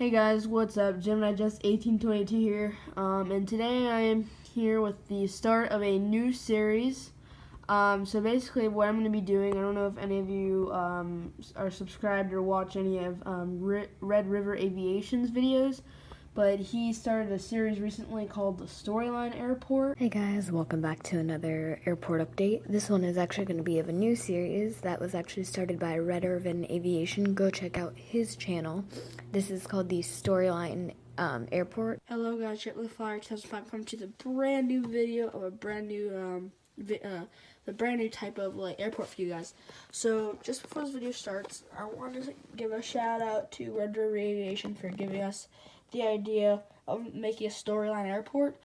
Hey guys, what's up? Gemini just 1822 here, and today I am here with the start of a new series. So basically, what I'm going to be doing, I don't know if any of you are subscribed or watch any of Red River Aviation's videos, but he started a series recently called the Storyline Airport. Hey guys, welcome back to another airport update. This one is actually going to be of a new series that was actually started by Red River Aviation. Go check out his channel. This is called the Storyline Airport. Hello guys, Shitley Flyer 2005 come to the brand new video of a brand new the brand new type of airport for you guys. So just before this video starts, I want to give a shout out to Red River Aviation for giving us the idea of making a Storyline Airport.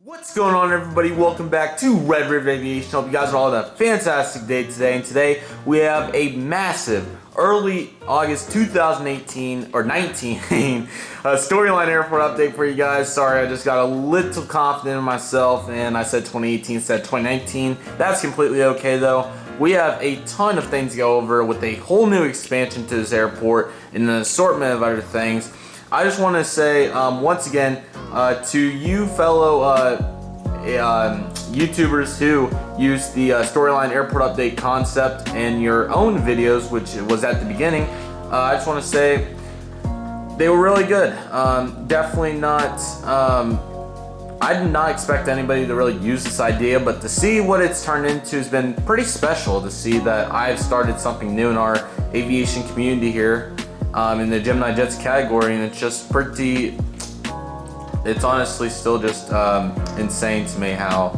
What's going on, everybody? Welcome back to Red River Aviation. Hope you guys are all having a fantastic day today. And today we have a massive early August 2018 or 19 Storyline Airport update for you guys. Sorry, I just got a little confident in myself and I said 2018 instead of 2019. That's completely okay though. We have a ton of things to go over with a whole new expansion to this airport and an assortment of other things. I just want to say once again to you fellow YouTubers who use the Storyline Airport update concept in your own videos, which was at the beginning, I just want to say they were really good. Definitely not, I did not expect anybody to really use this idea, but to see what it's turned into has been pretty special. To see that I've started something new in our aviation community here. In the Gemini Jets category, and it's just it's honestly still just insane to me how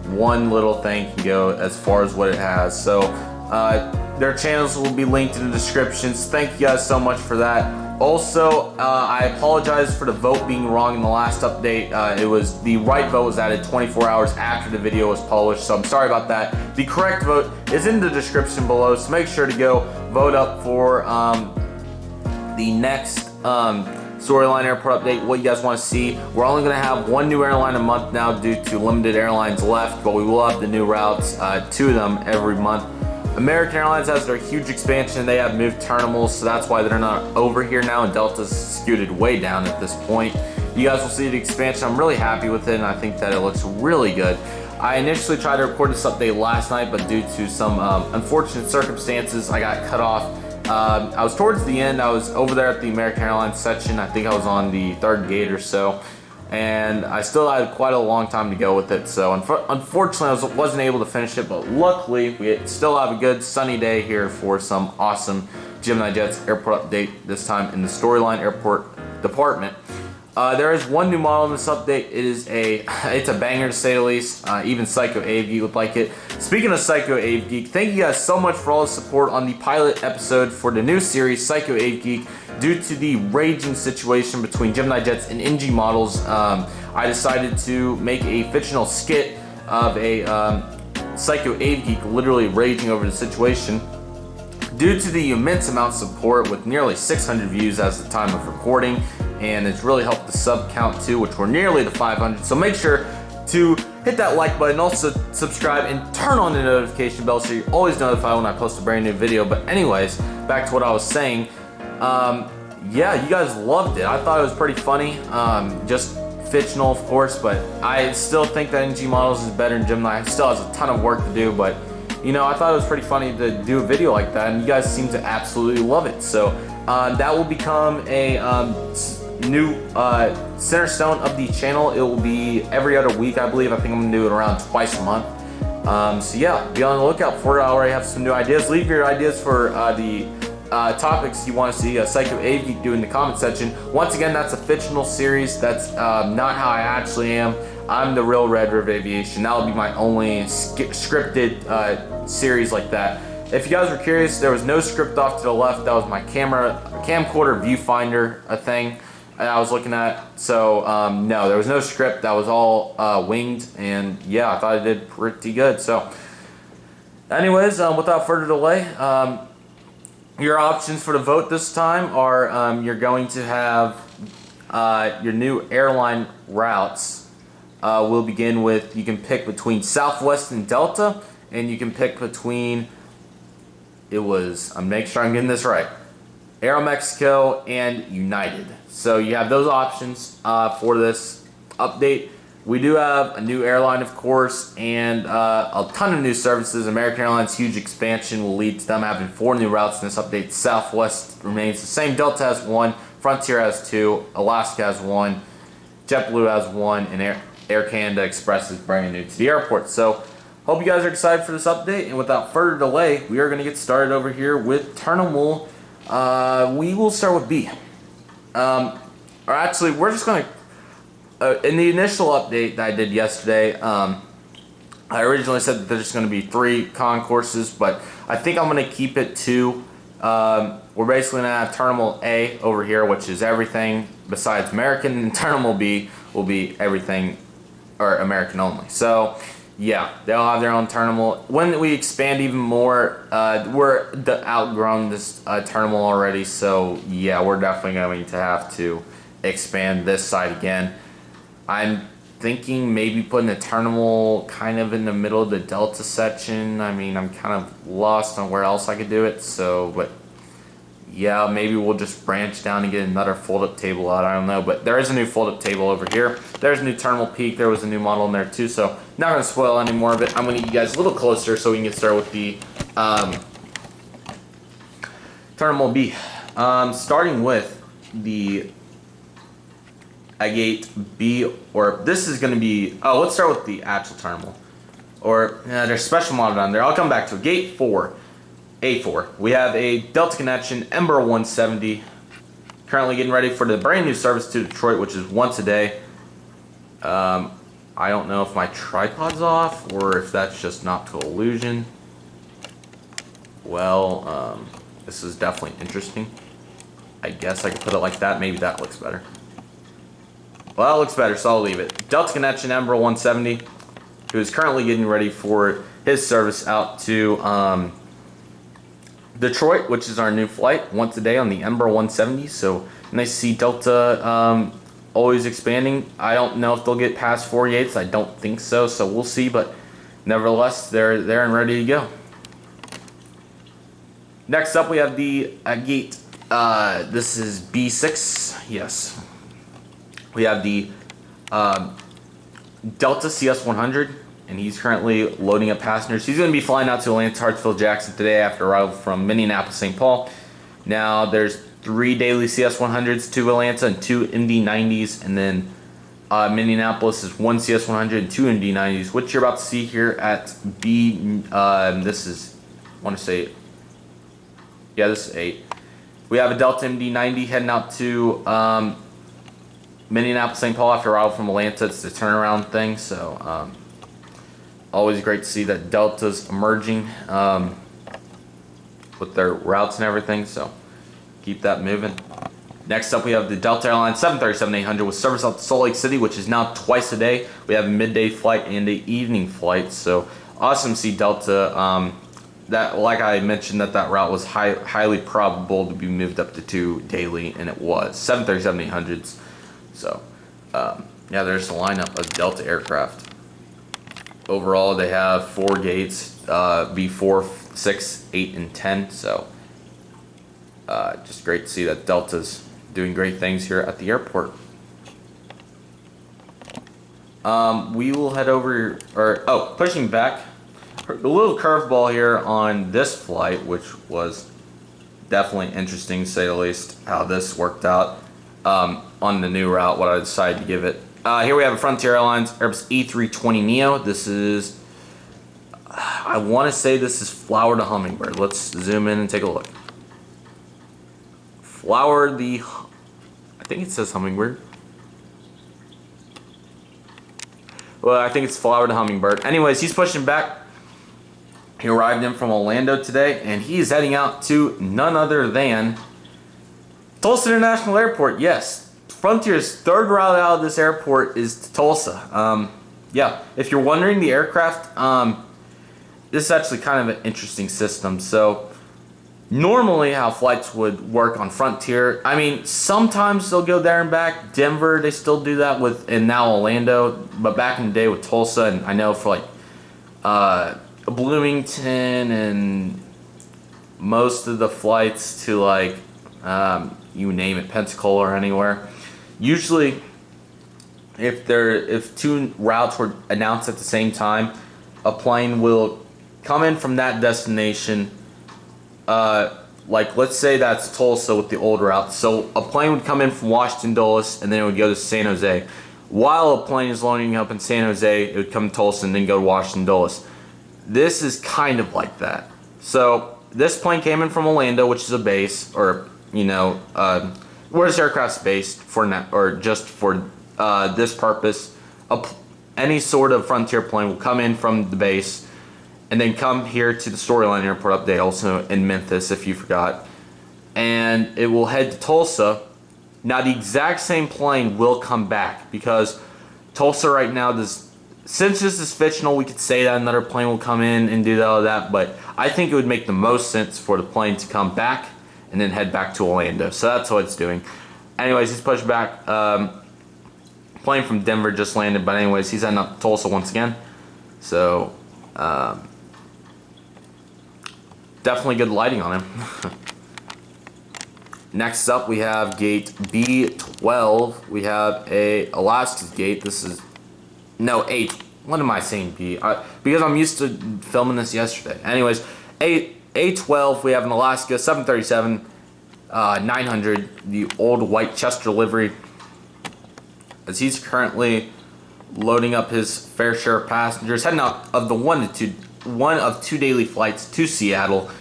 one little thing can go as far as what it has. So their channels will be linked in the descriptions. Thank you guys so much for that. Also, I apologize for the vote being wrong in the last update. It was the right vote was added 24 hours after the video was published, so I'm sorry about that. The correct vote is in the description below, so make sure to go vote up for the next Storyline Airport update, what you guys want to see. We're only going to have one new airline a month now due to limited airlines left, but we will have the new routes, 2 of them every month. American Airlines has their huge expansion. They have moved terminals, so that's why they're not over here now, and Delta's scooted way down at this point. You guys will see the expansion. I'm really happy with it, and I think that it looks really good. I initially tried to record this update last night, but due to some unfortunate circumstances, I got cut off. I was towards the end. I was over there at the American Airlines section. I think I was on the 3rd gate or so, and I still had quite a long time to go with it. So unfortunately, I wasn't able to finish it, but luckily we still have a good sunny day here for some awesome Gemini Jets airport update, this time in the Storyline Airport department. There is one new model in this update. It's a banger to say the least. Even Psycho AV would like it. Speaking of Psycho AV Geek, thank you guys so much for all the support on the pilot episode for the new series Psycho AV Geek. Due to the raging situation between Gemini Jets and NG models, I decided to make a fictional skit of a Psycho AV Geek literally raging over the situation. Due to the immense amount of support with nearly 600 views as the time of recording, and it's really helped the sub count too, which we're nearly to 500. So make sure to hit that like button, also subscribe and turn on the notification bell so you're always notified when I post a brand new video. But anyways, back to what I was saying. Yeah, you guys loved it. I thought it was pretty funny. Just fictional, of course, but I still think that NG Models is better than Gemini. It still has a ton of work to do, but you know, I thought it was pretty funny to do a video like that, and you guys seem to absolutely love it. So that will become a new center stone of the channel. It will be every other week, I believe. I think I'm gonna do it around twice a month. So yeah, be on the lookout for it. I already have some new ideas. Leave your ideas for the topics you want to see Psycho AV do in the comment section. Once again, that's a fictional series. That's not how I actually am. I'm the real Red River Aviation. That will be my only scripted series like that. If you guys were curious, there was no script off to the left. That was my camcorder viewfinder thing I was looking at. So no, there was no script. That was all winged, and yeah, I thought I did pretty good. So anyways, without further delay, your options for the vote this time are you're going to have your new airline routes. We'll begin with, you can pick between Southwest and Delta, and you can pick between, I'm making sure I'm getting this right, Aeromexico, and United. So you have those options for this update. We do have a new airline, of course, and a ton of new services. American Airlines' huge expansion will lead to them having 4 new routes in this update. Southwest remains the same. Delta has 1, Frontier has 2, Alaska has 1, JetBlue has 1, and Air Canada Express is brand new to the airport. So hope you guys are excited for this update, and without further delay, we are going to get started over here with Terminal. We will start with B. Or actually, we're just going to in the initial update that I did yesterday, I originally said that there's going to be 3 concourses, but I think I'm going to keep it to, we're basically going to have Terminal A over here, which is everything besides American, and Terminal B will be everything, or American only. So, yeah, they'll have their own terminal. When we expand even more, we're outgrown this terminal already, so yeah, we're definitely going to have to expand this side again. I'm thinking maybe putting a terminal kind of in the middle of the Delta section. I mean, I'm kind of lost on where else I could do it. So, but yeah, maybe we'll just branch down and get another fold-up table out. I don't know, but there is a new fold-up table over here. There's a new terminal peak. There was a new model in there too. So, not going to spoil any more of it. I'm going to get you guys a little closer so we can get started with the Terminal B. Starting with the gate B, or this is going to be, let's start with the actual terminal. Or, there's special model down there. I'll come back to it. Gate 4, A4. We have a Delta connection, Ember 170. Currently getting ready for the brand new service to Detroit, which is once a day. I don't know if my tripod's off, or if that's just an optical illusion. Well, this is definitely interesting. I guess I could put it like that. Maybe that looks better. Well, it looks better, so I'll leave it. Delta connection, Ember 170, who is currently getting ready for his service out to Detroit, which is our new flight, once a day on the Ember 170. So nice to see Delta always expanding. I don't know if they'll get past 48s. I don't think so, so we'll see. But nevertheless, they're there and ready to go. Next up, we have the gate. This is B6. Yes. We have the Delta CS100, and he's currently loading up passengers. He's going to be flying out to Atlanta, Hartsfield, Jackson today after arrival from Minneapolis, St. Paul. Now, there's 3 daily CS100s to Atlanta and 2 MD-90s, and then Minneapolis is 1 CS100 and 2 MD-90s, which you're about to see here at B. This is, I want to say, yeah, this is 8. We have a Delta MD-90 heading out to Minneapolis, St. Paul after arrival from Atlanta. It's the turnaround thing, so always great to see that Delta's emerging with their routes and everything, so keep that moving. Next up, we have the Delta Airlines 737-800 with service out to Salt Lake City, which is now twice a day. We have a midday flight and an evening flight, so awesome to see Delta. That, like I mentioned, that route was highly probable to be moved up to 2 daily, and it was 737-800s. So, yeah, there's the lineup of Delta aircraft. Overall, they have 4 gates, B4, 6, 8, and 10. So, just great to see that Delta's doing great things here at the airport. We will head over, pushing back. A little curveball here on this flight, which was definitely interesting, to say the least, how this worked out. On the new route, what I decided to give it. Here we have a Frontier Airlines Airbus A320neo. This is, I want to say this is Flower to Hummingbird. Let's zoom in and take a look. Flower the, I think it says Hummingbird. Well, I think it's Flower to Hummingbird. Anyways, he's pushing back. He arrived in from Orlando today, and he is heading out to none other than Tulsa International Airport. Yes, Frontier's 3rd route out of this airport is to Tulsa. Yeah, if you're wondering, the aircraft, this is actually kind of an interesting system. So normally how flights would work on Frontier, I mean, sometimes they'll go there and back. Denver, they still do that with, and now Orlando, but back in the day with Tulsa, and I know for like Bloomington and most of the flights to like you name it, Pensacola or anywhere. Usually, if two routes were announced at the same time, a plane will come in from that destination. Like let's say that's Tulsa with the old route. So a plane would come in from Washington Dulles and then it would go to San Jose. While a plane is loading up in San Jose, it would come to Tulsa and then go to Washington Dulles. This is kind of like that. So this plane came in from Orlando, which is a base, or where this aircraft's based for now, or just for this purpose. Any sort of Frontier plane will come in from the base and then come here to the Storyline Airport update, also in Memphis if you forgot, and it will head to Tulsa. Now the exact same plane will come back because Tulsa right now does, since this is fictional, we could say that another plane will come in and do all of that, but I think it would make the most sense for the plane to come back and then head back to Orlando. So that's what it's doing. Anyways, he's pushed back. Plane from Denver just landed, but anyways, he's heading up to Tulsa once again. So definitely good lighting on him. Next up, we have gate B12. We have a Alaska's gate. This is, no, 8. What am I saying, B? Because I'm used to filming this yesterday. Anyways, A12, we have an Alaska 737 900, the old white Chester livery, as he's currently loading up his fair share of passengers, heading out of the one of two daily flights to Seattle.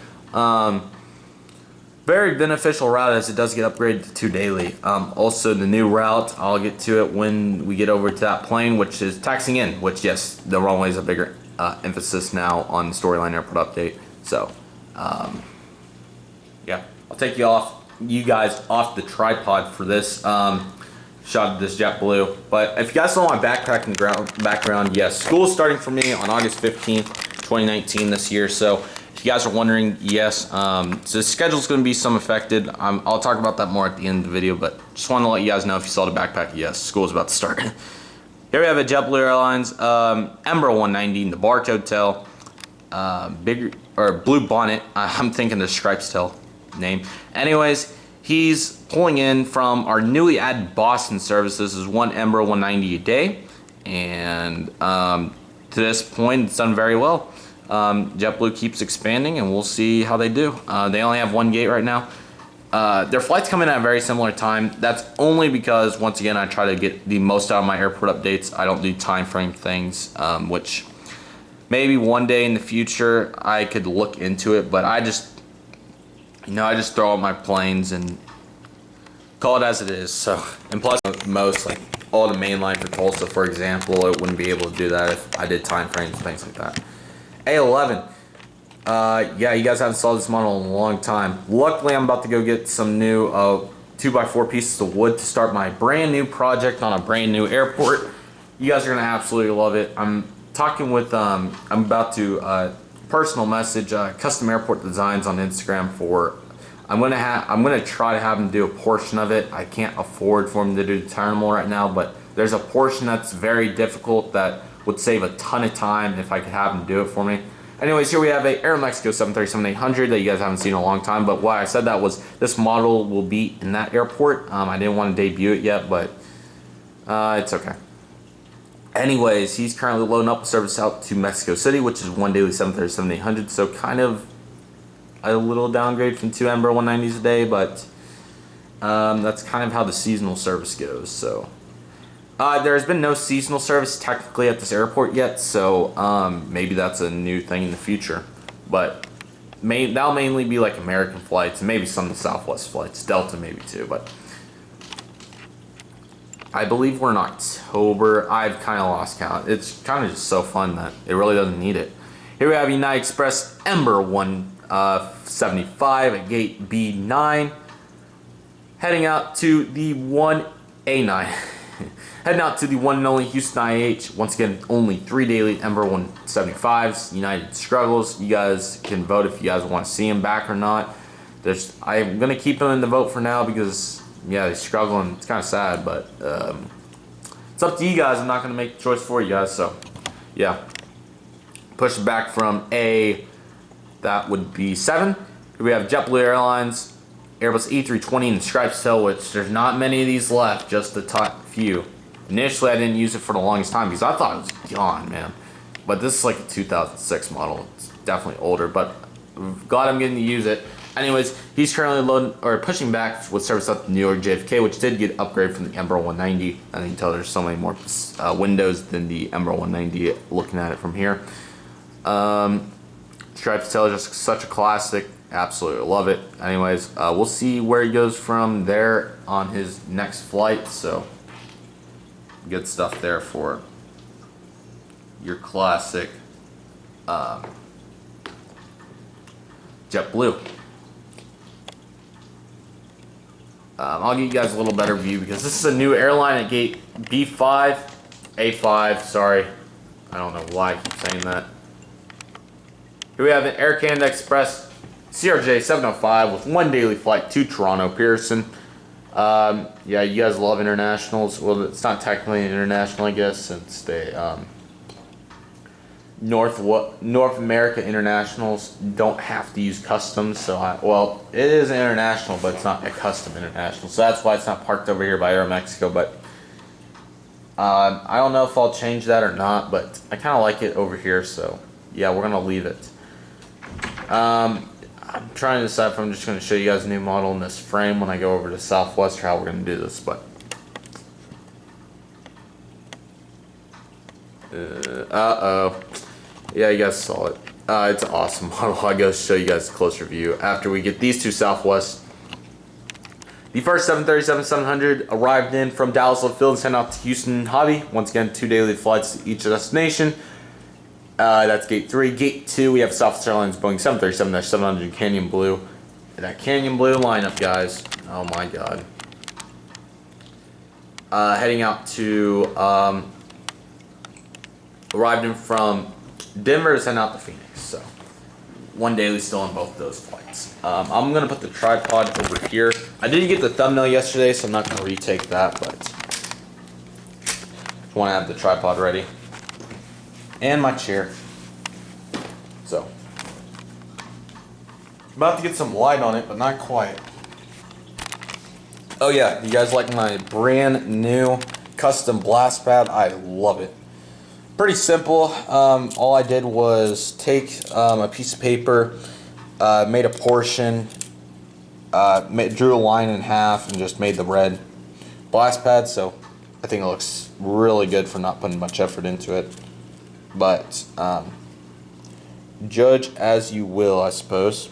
Very beneficial route as it does get upgraded to 2 daily. Also, the new route, I'll get to it when we get over to that plane, which is taxiing in, which, yes, the runway is a bigger emphasis now on the Storyline Airport update. So, yeah, I'll take you guys off the tripod for this shot of this JetBlue. But if you guys saw my backpacking background, yes, school is starting for me on August 15th, 2019 this year. So if you guys are wondering, yes, so the schedule's going to be some affected. I'll talk about that more at the end of the video, but just want to let you guys know if you saw the backpack, yes, school's about to start. Here we have a JetBlue Airlines Embraer 190 in the barcode tail, blue bonnet. I'm thinking the stripes tail name. Anyways, he's pulling in from our newly added Boston service. This is one Embraer 190 a day, and to this point, it's done very well. JetBlue keeps expanding, and we'll see how they do. They only have one gate right now. Their flights come in at a very similar time. That's only because, once again, I try to get the most out of my airport updates. I don't do time frame things, which maybe one day in the future I could look into it, but I just throw out my planes and call it as it is. So, and plus, most, like all the main line for Tulsa, for example, it wouldn't be able to do that if I did time frames and things like that. A11. Yeah, you guys haven't saw this model in a long time. Luckily, I'm about to go get some new 2x4 pieces of wood to start my brand new project on a brand new airport. You guys are gonna absolutely love it. I'm talking with I'm about to personal message Custom Airport Designs on Instagram for. I'm gonna try to have him do a portion of it. I can't afford for him to do the terminal right now, but there's a portion that's very difficult that would save a ton of time if I could have him do it for me. Anyways, here we have a Aeromexico 737-800 that you guys haven't seen in a long time, but why I said that was this model will be in that airport. I didn't want to debut it yet, but it's okay. Anyways, he's currently loading up a service out to Mexico City, which is one daily 737-800, so kind of a little downgrade from 2 Embraer 190s a day, but that's kind of how the seasonal service goes. So there's been no seasonal service technically at this airport yet, so maybe that's a new thing in the future. But that'll mainly be like American flights, and maybe some of the Southwest flights, Delta maybe too. But I believe we're in October. I've kind of lost count. It's kind of just so fun that it really doesn't need it. Here we have United Express Embraer 175 at gate B9, heading out to the 1A9. Heading out to the one and only Houston IH. Once again, only 3 daily Embraer 175s. United struggles. You guys can vote if you guys want to see him back or not. I'm going to keep him in the vote for now because, yeah, they struggle and it's kind of sad. But it's up to you guys. I'm not going to make the choice for you guys. So, yeah. Push it back from that would be 7. Here we have JetBlue Airlines Airbus A320 in striped tail, which there's not many of these left, just the top few. Initially, I didn't use it for the longest time because I thought it was gone, man. But this is like a 2006 model. It's definitely older, but glad I'm getting to use it. Anyways, he's currently loading or pushing back with service up to New York JFK, which did get upgraded from the Embraer 190. And you can tell there's so many more windows than the Embraer 190 looking at it from here. Striped tail is just such a classic. Absolutely love it. Anyways, we'll see where he goes from there on his next flight. So good stuff there for your classic JetBlue. I'll give you guys a little better view because this is a new airline at gate B5, A5, sorry. I don't know why I keep saying that. Here we have an Air Canada Express CRJ 705 with 1 daily flight to Toronto Pearson. Yeah, you guys love internationals. Well, it's not technically an international, I guess, since they North America internationals don't have to use customs. So, well, it is an international, but it's not a custom international. So that's why it's not parked over here by Aeromexico. But I don't know if I'll change that or not. But I kind of like it over here. So yeah, we're gonna leave it. I'm trying to decide if I'm just going to show you guys a new model in this frame when I go over to Southwest, or how we're going to do this, but yeah, you guys saw it. It's an awesome model. I'll go show you guys a closer view after we get these two Southwest. The first 737-700 arrived in from Dallas Love Field and sent out to Houston Hobby. Once again, 2 daily flights to each destination. That's gate 3. Gate 2, we have Southwest Airlines Boeing 737-700 Canyon Blue. That Canyon Blue lineup, guys. Oh my god. Heading out to, arrived in from Denver to send out to Phoenix. So, 1 daily still on both those flights. I'm going to put the tripod over here. I did get the thumbnail yesterday, so I'm not going to retake that, but just want to have the tripod ready. And my chair. So, about to get some light on it, but not quite. Oh yeah, you guys like my brand new custom blast pad? I love it. Pretty simple. All I did was take a piece of paper, made a portion, drew a line in half, and just made the red blast pad. So I think it looks really good for not putting much effort into it. But judge as you will, I suppose.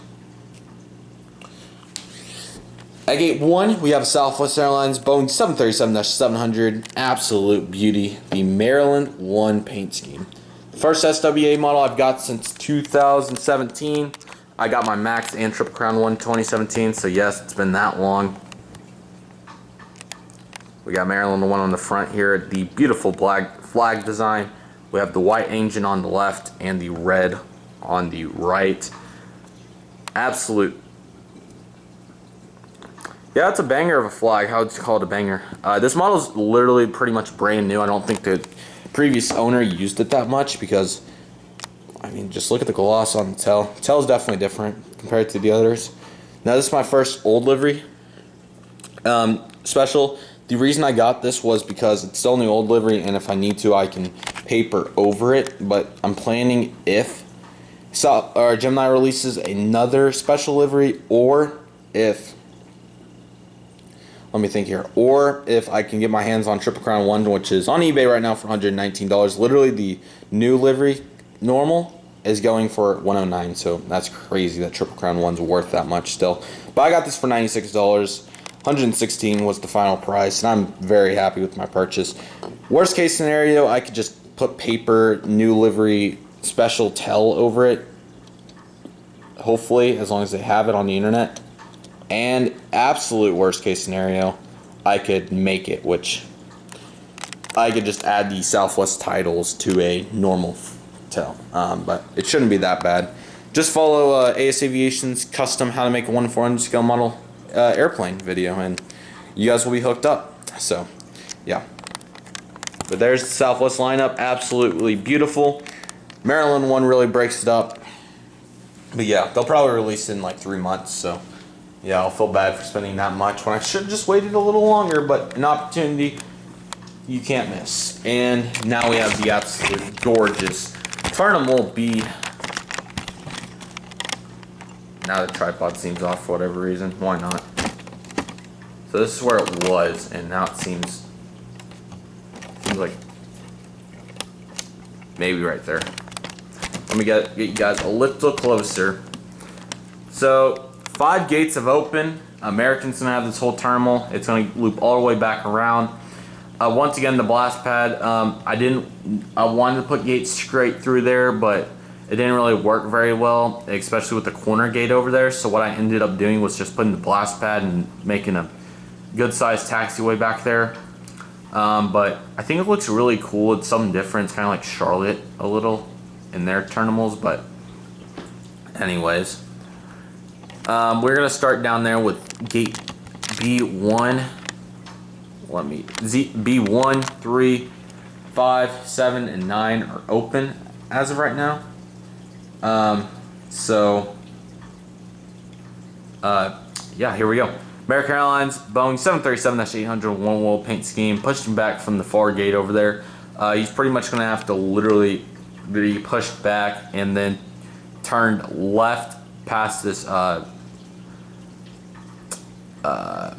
At gate 1, we have Southwest Airlines Boeing 737-700, absolute beauty, the Maryland 1 paint scheme. The first SWA model I've got since 2017. I got my Max and Triple Crown one 2017, so yes, it's been that long. We got Maryland 1 on the front here, the beautiful flag design. We have the white engine on the left and the red on the right. Absolute. Yeah, it's a banger of a flag. How would you call it a banger? This model is literally pretty much brand new. I don't think the previous owner used it that much because, I mean, just look at the gloss on the tail. The tail is definitely different compared to the others. Now, this is my first old livery. Special. The reason I got this was because it's still in the old livery, and if I need to, I can paper over it. But I'm planning if Gemini releases another special livery, or if, let me think here, or if I can get my hands on Triple Crown 1, which is on eBay right now for $119. Literally, the new livery, normal, is going for $109. So that's crazy that Triple Crown 1's worth that much still. But I got this for $96. $116 was the final price, and I'm very happy with my purchase. Worst case scenario, I could just put paper, new livery, special tell over it. Hopefully, as long as they have it on the internet. And absolute worst case scenario, I could make it, which I could just add the Southwest titles to a normal tell. But it shouldn't be that bad. Just follow AS Aviation's custom how to make a 1/400 scale model airplane video, and you guys will be hooked up. So yeah, but there's the Southwest lineup, absolutely beautiful. Maryland 1 really breaks it up, but yeah, they'll probably release it in like 3 months, so yeah, I'll feel bad for spending that much when I should have just waited a little longer, but an opportunity you can't miss. And now we have the absolute gorgeous Terminal B. Now the tripod seems off for whatever reason. Why not? So this is where it was, and now it seems like maybe right there. Let me get you guys a little closer. So 5 gates have opened. American's gonna have this whole terminal. It's gonna loop all the way back around. Once again, the blast pad. I wanted to put gates straight through there, but it didn't really work very well, especially with the corner gate over there. So what I ended up doing was just putting the blast pad and making a good-sized taxiway back there. But I think it looks really cool. It's something different. It's kind of like Charlotte a little in their terminals, but anyways. We're gonna start down there with gate B1. B1, 3, 5, 7, and 9 are open as of right now. Yeah, here we go. American Airlines, Boeing 737-800 one-wall paint scheme. Pushed him back from the far gate over there. He's pretty much going to have to literally be pushed back and then turned left past this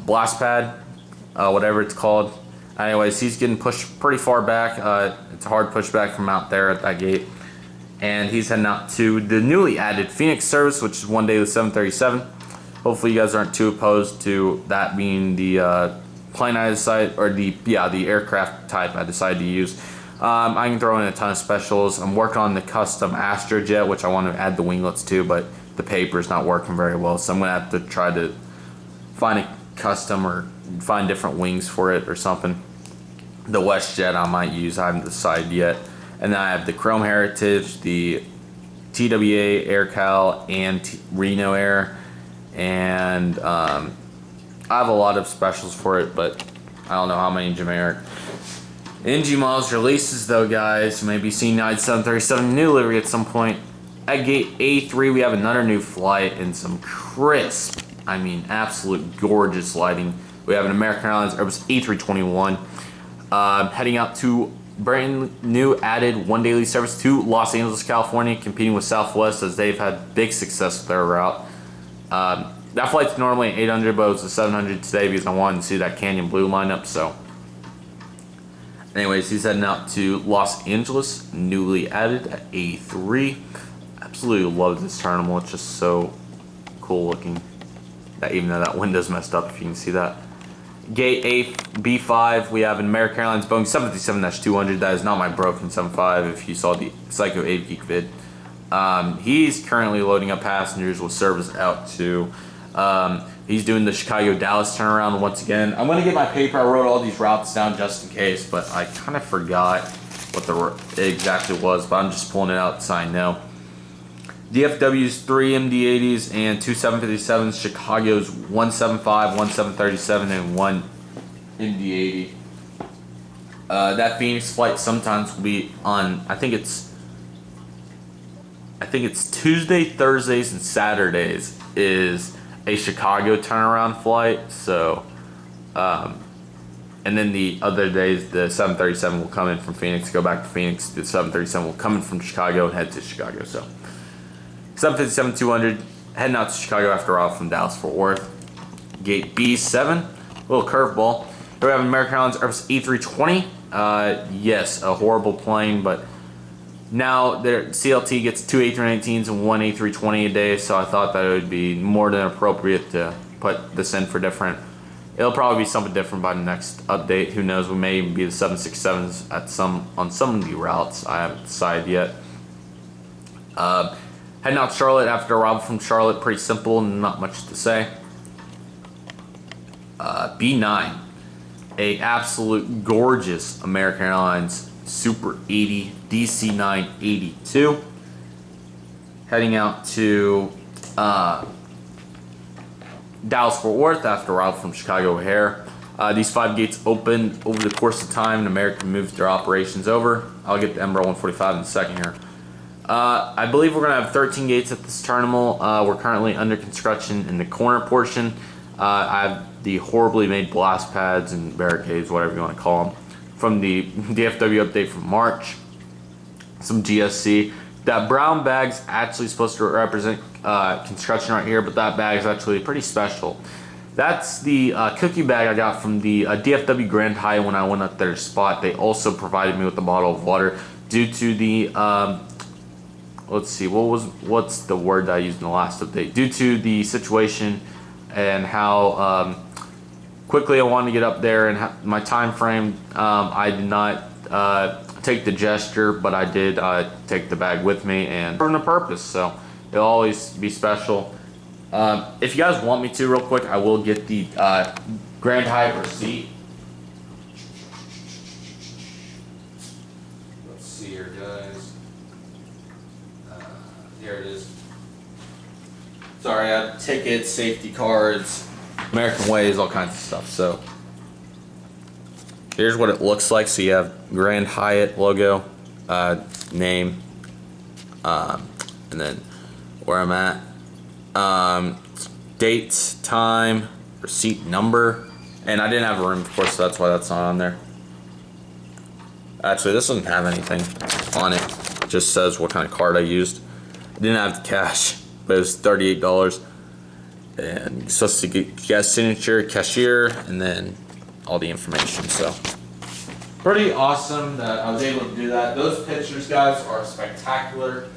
blast pad, whatever it's called. Anyways, he's getting pushed pretty far back. It's a hard push back from out there at that gate. And he's heading out to the newly added Phoenix service, which is one day with 737. Hopefully you guys aren't too opposed to that being the plane I decide, or the aircraft type I decided to use. I can throw in a ton of specials. I'm working on the custom Astrojet, which I want to add the winglets to, but the paper's not working very well, so I'm gonna have to try to find a custom or find different wings for it or something. The WestJet I might use, I haven't decided yet. And then I have the Chrome Heritage, the TWA AirCal, and Reno Air. And I have a lot of specials for it, but I don't know how many generic. NG Miles releases though, guys. You may be seeing United 737 new livery at some point. At gate A3, we have another new flight and some crisp, I mean absolute gorgeous lighting. We have an American Airlines Airbus A321 heading out to brand new added one daily service to Los Angeles, California, competing with Southwest as they've had big success with their route. That flight's normally an 800, but it was a 700 today because I wanted to see that Canyon Blue lineup. So, anyways, he's heading out to Los Angeles, newly added at A3. Absolutely love this terminal. It's just so cool looking. That even though that window's messed up, if you can see that. Gate A, B5, we have an American Airlines Boeing 737-200. That is not my broken 75 if you saw the Psycho Avigeek vid. He's currently loading up passengers with service out to, he's doing the Chicago-Dallas turnaround once again. I'm going to get my paper. I wrote all these routes down just in case, but I kind of forgot what the exactly was, but I'm just pulling it out so I know. DFW's 3 MD-80s and 2 757s, Chicago's 175, 1 737, and 1 MD-80. That Phoenix flight sometimes will be on, I think it's Tuesday, Thursdays, and Saturdays is a Chicago turnaround flight. So, and then the other days, the 737 will come in from Phoenix, go back to Phoenix. The 737 will come in from Chicago and head to Chicago. So, 757-200 heading out to Chicago after a while from Dallas-Fort Worth. Gate B7, little curveball. Here we have American Airlines Airbus A320. Yes, a horrible plane, but now their CLT gets 2 A319s and 1 A320 a day, so I thought that it would be more than appropriate to put this in for different. It'll probably be something different by the next update. Who knows? We may even be the 767s on some of the routes. I haven't decided yet. Heading out to Charlotte after arrival from Charlotte. Pretty simple, not much to say. B9, a absolute gorgeous American Airlines Super 80 DC-982. Heading out to Dallas-Fort Worth after arrival from Chicago O'Hare. These 5 gates opened over the course of time, and American moved their operations over. I'll get the Embraer 145 in a second here. I believe we're gonna have 13 gates at this terminal. We're currently under construction in the corner portion. I have the horribly made blast pads and barricades, whatever you want to call them, from the DFW update from March. Some GSC. That brown bag's actually supposed to represent construction right here, but that bag is actually pretty special. That's the cookie bag I got from the DFW Grand Hyatt when I went up there to spot. They also provided me with a bottle of water due to the let's see, what's the word that I used in the last update? Due to the situation and how quickly I wanted to get up there and my time frame, I did not take the gesture, but I did take the bag with me and for a purpose, so it'll always be special. If you guys want me to, real quick, I will get the Grand Hyatt receipt. Let's see here, guys. Here it is. Sorry, I have tickets, safety cards, American Ways, all kinds of stuff. So here's what it looks like. So you have Grand Hyatt logo, name, and then where I'm at. Date, time, receipt number, and I didn't have a room, of course, so that's why that's not on there. Actually, this doesn't have anything on it. It just says what kind of card I used. I didn't have the cash, but it was $38. And you're supposed to get guest signature, cashier, and then all the information. So pretty awesome that I was able to do that. Those pictures, guys, are spectacular.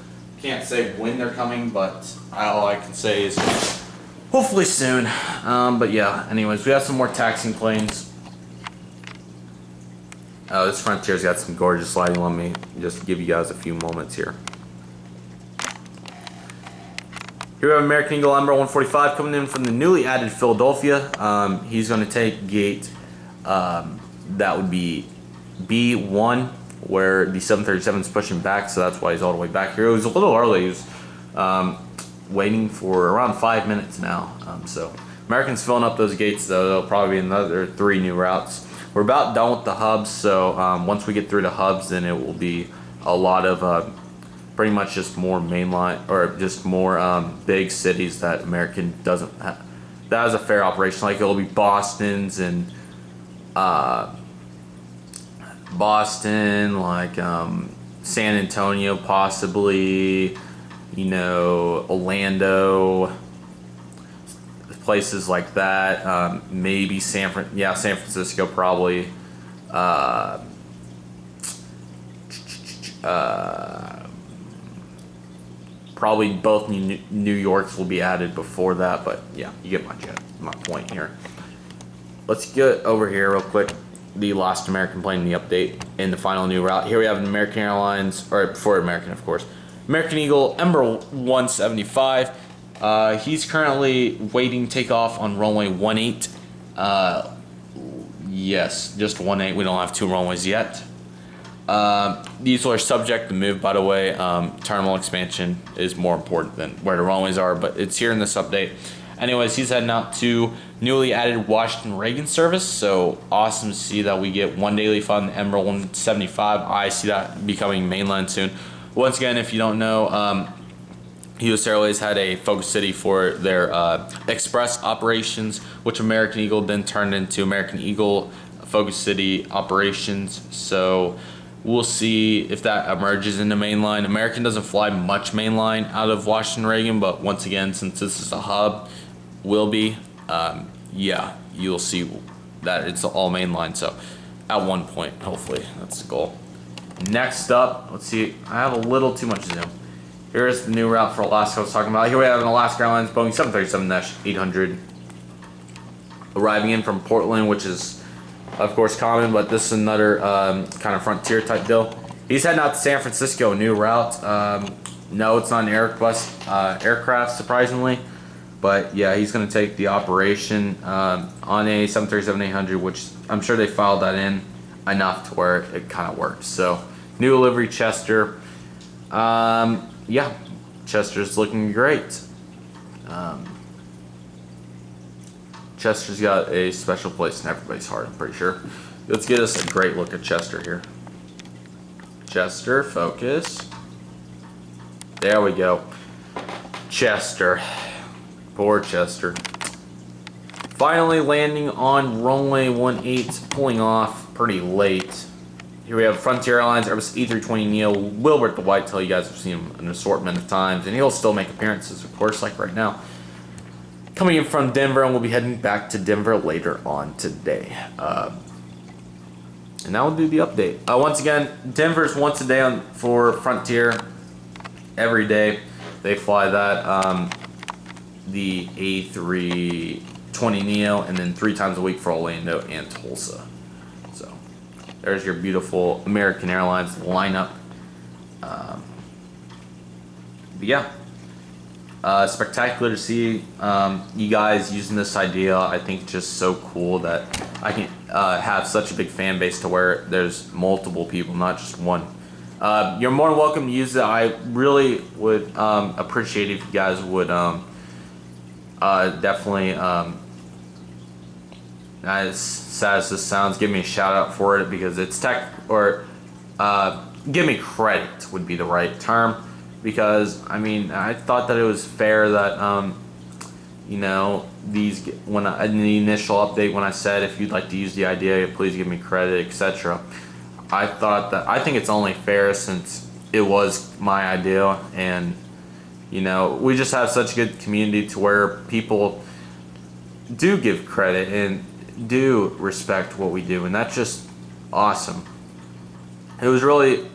Can't say when they're coming, but all I can say is hopefully soon. But yeah, anyways, we have some more taxiing planes. This Frontier's got some gorgeous lighting. Let me just give you guys a few moments here. Here we have American Eagle Ember 145 coming in from the newly added Philadelphia. He's going to take gate, that would be B1, where the 737 is pushing back, so that's why he's all the way back here. It was a little early. He was waiting for around 5 minutes now. So American's filling up those gates, though. There'll probably be another 3 new routes. We're about done with the hubs, so once we get through the hubs, then it will be a lot of pretty much just more mainline, or just more big cities that American doesn't have. That is a fair operation. Like it'll be Boston's and Boston, like San Antonio, possibly, you know, Orlando, places like that. Maybe San Francisco, probably. Probably both New Yorks will be added before that, but yeah, you get my point here. Let's get over here real quick. The last American plane in the update in the final new route. Here we have an American Airlines, or for American, of course, American Eagle Ember 175. He's currently waiting takeoff on runway 18. Yes, just 18. We don't have 2 runways yet. These are subject to move, by the way. Terminal expansion is more important than where the runways are, but it's here in this update. Anyways, he's heading out to newly added Washington Reagan service, so awesome to see that we get 1 daily flight on the Ember 175. I see that becoming mainline soon. Once again, if you don't know, US Airways had a focus city for their express operations, which American Eagle then turned into American Eagle focus city operations. So we'll see if that emerges into mainline. American doesn't fly much mainline out of Washington Reagan, but once again, since this is a hub, will be. Yeah, you'll see that it's all mainline. So at one point, hopefully, that's the goal. Next up, let's see. I have a little too much zoom. Here's the new route for Alaska I was talking about. Here we have an Alaska Airlines Boeing 737-800 arriving in from Portland, which is, of course, common, but this is another kind of Frontier type deal. He's heading out to San Francisco, new route. No, it's not an Airbus aircraft, surprisingly. But yeah, he's going to take the operation on a 737-800, which I'm sure they filed that in enough to where it kind of works. So, new livery Chester. Yeah, Chester's looking great. Chester's got a special place in everybody's heart, I'm pretty sure. Let's get us a great look at Chester here. Chester, focus. There we go. Chester. Poor Chester. Finally landing on runway 18, pulling off pretty late. Here we have Frontier Airlines Airbus A320neo Wilbert the Whitetail. You guys have seen him an assortment of times, and he'll still make appearances, of course, like right now. Coming in from Denver, and we'll be heading back to Denver later on today. And now we'll do the update. Once again, Denver's once a day for Frontier. Every day they fly that. The A320neo, and then 3 times a week for Orlando and Tulsa. So there's your beautiful American Airlines lineup. But yeah, spectacular to see you guys using this idea. I think it's just so cool that I can have such a big fan base to where there's multiple people, not just one. You're more than welcome to use it. I really would appreciate if you guys would definitely, as sad as this sounds, give me a shout out for it, because it's give me credit would be the right term, because I mean, I thought that it was fair that you know, these, when in the initial update, when I said if you'd like to use the idea, please give me credit, etc. I think it's only fair since it was my idea, and you know, we just have such a good community to where people do give credit and do respect what we do, and that's just awesome. It was really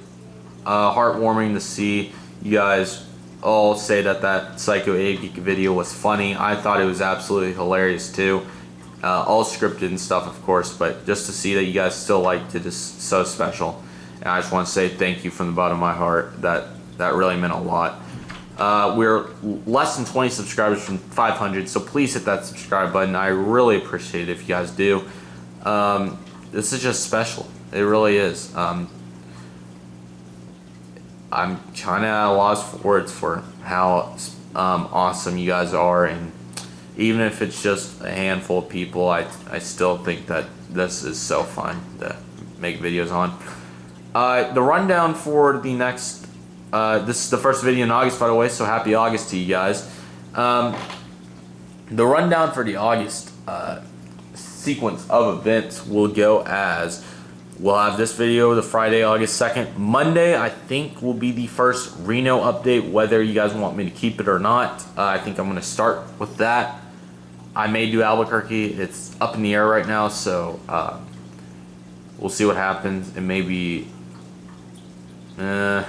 heartwarming to see you guys all say that Psycho Aviation video was funny. I thought it was absolutely hilarious too. All scripted and stuff, of course, but just to see that you guys still liked it is so special. And I just want to say thank you from the bottom of my heart. That really meant a lot. We're less than 20 subscribers from 500, so please hit that subscribe button. I really appreciate it if you guys do. This is just special. It really is. I'm kind of at a loss for words for how awesome you guys are, and even if it's just a handful of people, I still think that this is so fun to make videos on. The rundown for the next, this is the first video in August, by the way, so happy August to you guys. The rundown for the August sequence of events will go as, we'll have this video the Friday, August 2nd. Monday, I think, will be the first Reno update, whether you guys want me to keep it or not. I think I'm going to start with that. I may do Albuquerque. It's up in the air right now, so we'll see what happens. It may be... may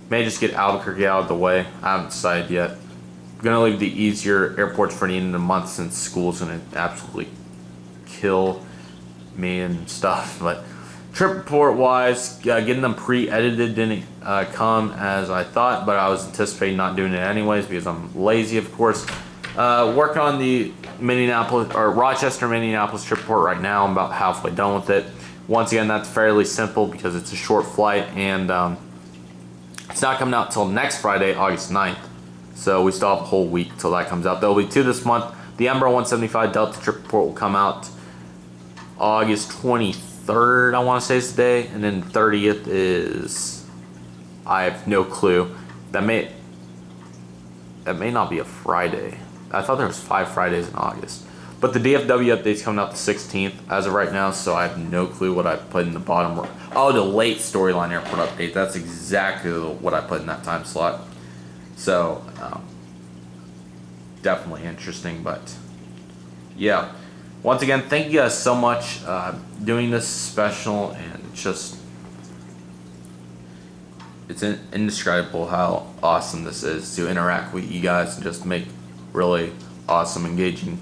just get Albuquerque out of the way. I haven't decided yet. I'm going to leave the easier airports for the end of the month, since school's going to absolutely kill me and stuff. But trip report wise, getting them pre-edited didn't come as I thought, but I was anticipating not doing it anyways because I'm lazy, of course. Working on the Rochester Minneapolis trip report right now. I'm about halfway done with it. Once again, that's fairly simple because it's a short flight, and it's not coming out till next Friday, August 9th. So we still have a whole week till that comes out. There'll be 2 this month. The Embraer 175 Delta trip report will come out August 23rd, I want to say is today, and then 30th is, I have no clue. That may not be a Friday. I thought there was 5 Fridays in August. But the DFW update's coming out the 16th as of right now, so I have no clue what I put in the bottom. Oh, the late storyline airport update. That's exactly what I put in that time slot. So, definitely interesting, but yeah. Once again, thank you guys so much doing this special, and it's indescribable how awesome this is to interact with you guys and just make really awesome, engaging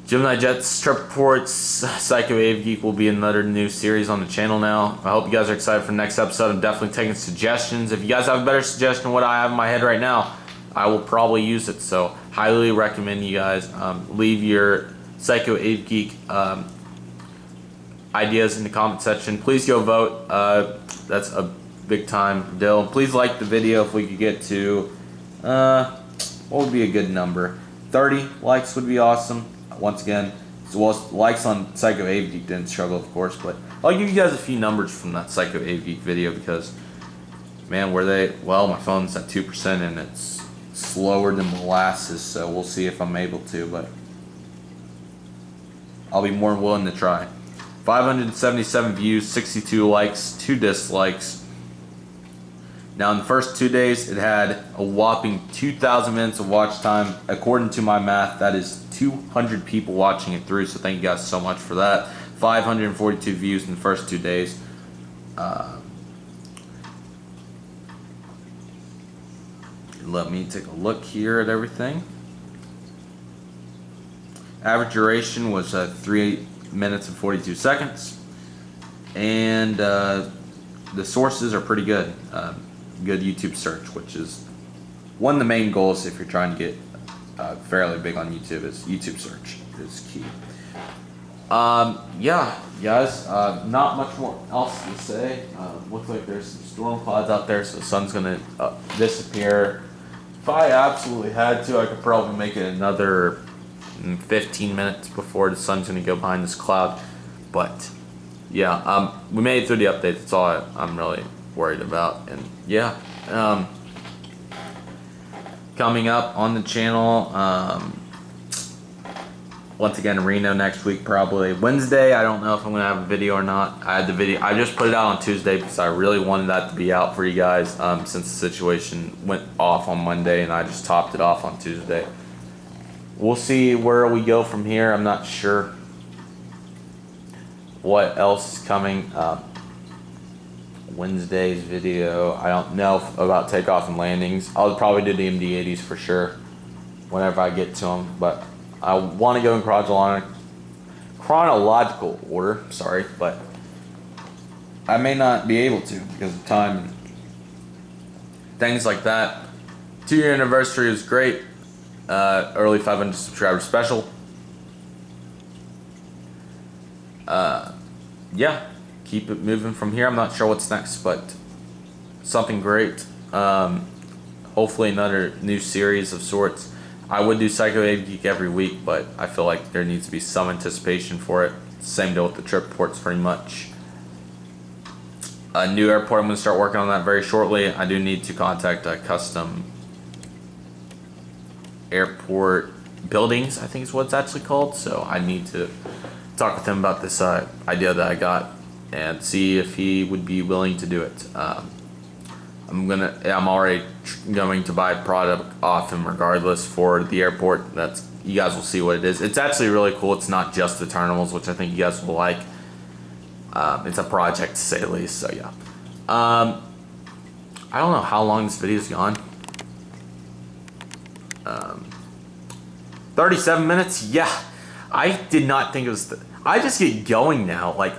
Gemini Jets trip reports. Psycho Ave Geek will be another new series on the channel now. I hope you guys are excited for the next episode. I'm definitely taking suggestions. If you guys have a better suggestion than what I have in my head right now, I will probably use it. So highly recommend you guys leave your Psycho Ave Geek ideas in the comment section. Please go vote. That's a big time deal. Please like the video if we could get to what would be a good number? 30 likes would be awesome. Once again, well, likes on Psycho Ave Geek didn't struggle, of course, but I'll give you guys a few numbers from that Psycho Ave Geek video because, Man, well, my phone's at 2% and it's slower than molasses, so we'll see if I'm able to, but I'll be more than willing to try. 577 views, 62 likes, 2 dislikes. Now in the first 2 days, it had a whopping 2,000 minutes of watch time. According to my math, that is 200 people watching it through, so thank you guys so much for that. 542 views in the first 2 days. Let me take a look here at everything. Average duration was 3 minutes and 42 seconds. And the sources are pretty good. Good YouTube search, which is one of the main goals if you're trying to get fairly big on YouTube, is YouTube search is key. Yeah, guys, not much more else to say. Looks like there's some storm clouds out there, so the sun's gonna disappear. If I absolutely had to, I could probably make it another 15 minutes before the sun's gonna go behind this cloud. But yeah, we made it through the update. That's all I'm really worried about. And yeah, coming up on the channel, once again, Reno next week, probably Wednesday. I don't know if I'm gonna have a video or not. I had the video. I just put it out on Tuesday because I really wanted that to be out for you guys. Since the situation went off on Monday and I just topped it off on Tuesday. We'll see where we go from here. I'm not sure what else is coming. Wednesday's video, I don't know about takeoff and landings. I'll probably do the MD-80s for sure whenever I get to them, but I want to go in chronological order, sorry, but I may not be able to because of time and things like that. 2-year anniversary is great. Early 500 subscriber special. Yeah, keep it moving from here. I'm not sure what's next, but something great. Hopefully another new series of sorts. I would do Psycho Av Geek every week, but I feel like there needs to be some anticipation for it. Same deal with the trip reports, pretty much. A new airport, I'm going to start working on that very shortly. I do need to contact a custom airport buildings, I think is what it's actually called. So I need to talk with him about this idea that I got and see if he would be willing to do it. I'm already going to buy product off him regardless for the airport. You guys will see what it is. It's actually really cool. It's not just the terminals, which I think you guys will like. It's a project to say the least. So yeah. I don't know how long this video's gone. 37 minutes. Yeah, I did not think it was. I just get going now. Like,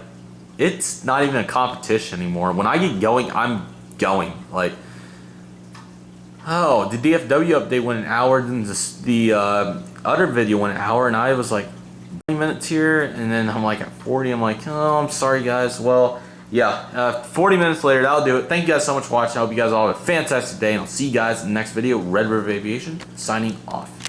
it's not even a competition anymore. When I get going, I'm going. Like, oh, the DFW update went an hour, then the other video went an hour, and I was like 20 minutes here, and then I'm like at 40. I'm like, oh, I'm sorry guys. Well, yeah, 40 minutes later, that'll do it. Thank you guys so much for watching. I hope you guys all have a fantastic day, and I'll see you guys in the next video. Red River Aviation signing off.